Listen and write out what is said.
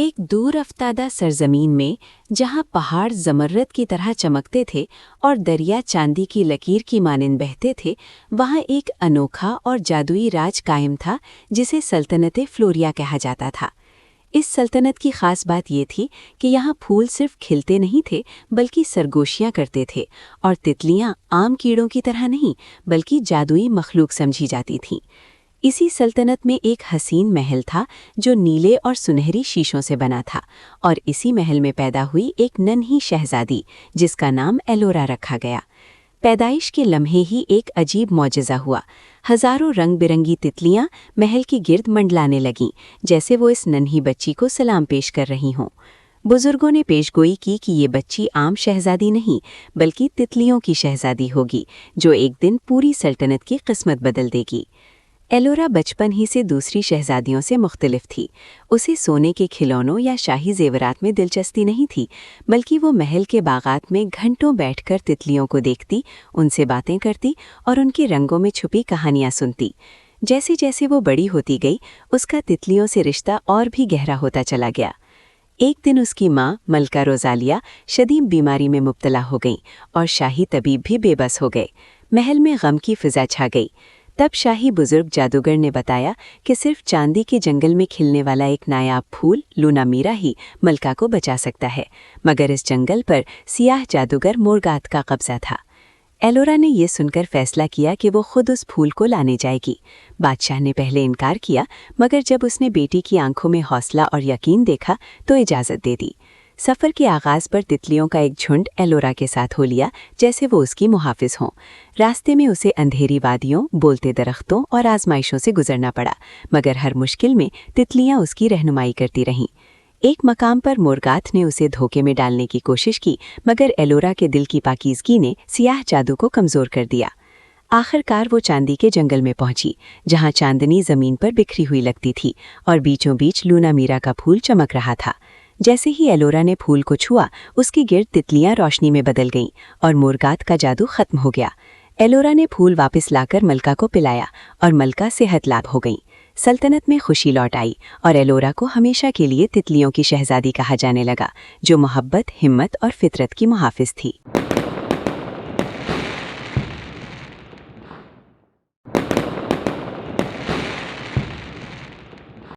ایک دور افتادہ سرزمین میں جہاں پہاڑ زمرد کی طرح چمکتے تھے اور دریا چاندی کی لکیر کی مانند بہتے تھے، وہاں ایک انوکھا اور جادوئی راج قائم تھا جسے سلطنت فلوریا کہا جاتا تھا۔ اس سلطنت کی خاص بات یہ تھی کہ یہاں پھول صرف کھلتے نہیں تھے بلکہ سرگوشیاں کرتے تھے، اور تتلیاں عام کیڑوں کی طرح نہیں بلکہ جادوئی مخلوق سمجھی جاتی تھیں۔ اسی سلطنت میں ایک حسین محل تھا جو نیلے اور سنہری شیشوں سے بنا تھا، اور اسی محل میں پیدا ہوئی ایک ننھی شہزادی جس کا نام ایلورا رکھا گیا۔ پیدائش کے لمحے ہی ایک عجیب معجزہ ہوا۔ ہزاروں رنگ برنگی تتلیاں محل کی گرد منڈلانے لگیں، جیسے وہ اس ننھی بچی کو سلام پیش کر رہی ہوں۔ بزرگوں نے پیش گوئی کی کہ یہ بچی عام شہزادی نہیں بلکہ تتلیوں کی شہزادی ہوگی جو ایک دن پوری سلطنت کی قسمت بدل دے گی۔ ایلورا بچپن ہی سے دوسری شہزادیوں سے مختلف تھی۔ اسے سونے کے کھلونوں یا شاہی زیورات میں دلچسپی نہیں تھی، بلکہ وہ محل کے باغات میں گھنٹوں بیٹھ کر تتلیوں کو دیکھتی، ان سے باتیں کرتی اور ان کے رنگوں میں چھپی کہانیاں سنتی۔ جیسے جیسے وہ بڑی ہوتی گئی، اس کا تتلیوں سے رشتہ اور بھی گہرا ہوتا چلا گیا۔ ایک دن اس کی ماں ملکہ روزالیا شدید بیماری میں مبتلا ہو گئیں اور شاہی طبیب بھی بے بس ہو گئے۔ محل میں غم کی فضا چھا گئی۔ تب شاہی بزرگ جادوگر نے بتایا کہ صرف چاندی کے جنگل میں کھلنے والا ایک نایاب پھول لونا میرا ہی ملکہ کو بچا سکتا ہے، مگر اس جنگل پر سیاہ جادوگر مورگات کا قبضہ تھا۔ ایلورا نے یہ سن کر فیصلہ کیا کہ وہ خود اس پھول کو لانے جائے گی۔ بادشاہ نے پہلے انکار کیا، مگر جب اس نے بیٹی کی آنکھوں میں حوصلہ اور یقین دیکھا تو اجازت دے دی۔ سفر کے آغاز پر تتلیوں کا ایک جھنڈ ایلورا کے ساتھ ہو لیا جیسے وہ اس کی محافظ ہوں۔ راستے میں اسے اندھیری وادیوں، بولتے درختوں اور آزمائشوں سے گزرنا پڑا، مگر ہر مشکل میں تتلیاں اس کی رہنمائی کرتی رہیں۔ ایک مقام پر مورگات نے اسے دھوکے میں ڈالنے کی کوشش کی، مگر ایلورا کے دل کی پاکیزگی نے سیاہ جادو کو کمزور کر دیا۔ آخر کار وہ چاندی کے جنگل میں پہنچی، جہاں چاندنی زمین پر بکھری ہوئی لگتی تھی اور بیچوں بیچ لونا میرا کا پھول چمک رہا تھا۔ جیسے ہی ایلورا نے پھول کو چھوا، اس کی گرد تتلیاں روشنی میں بدل گئیں اور مورگات کا جادو ختم ہو گیا۔ ایلورا نے پھول واپس لا کر ملکہ کو پلایا اور ملکہ صحت یاب ہو گئیں۔ سلطنت میں خوشی لوٹ آئی اور ایلورا کو ہمیشہ کے لیے تتلیوں کی شہزادی کہا جانے لگا، جو محبت، ہمت اور فطرت کی محافظ تھی۔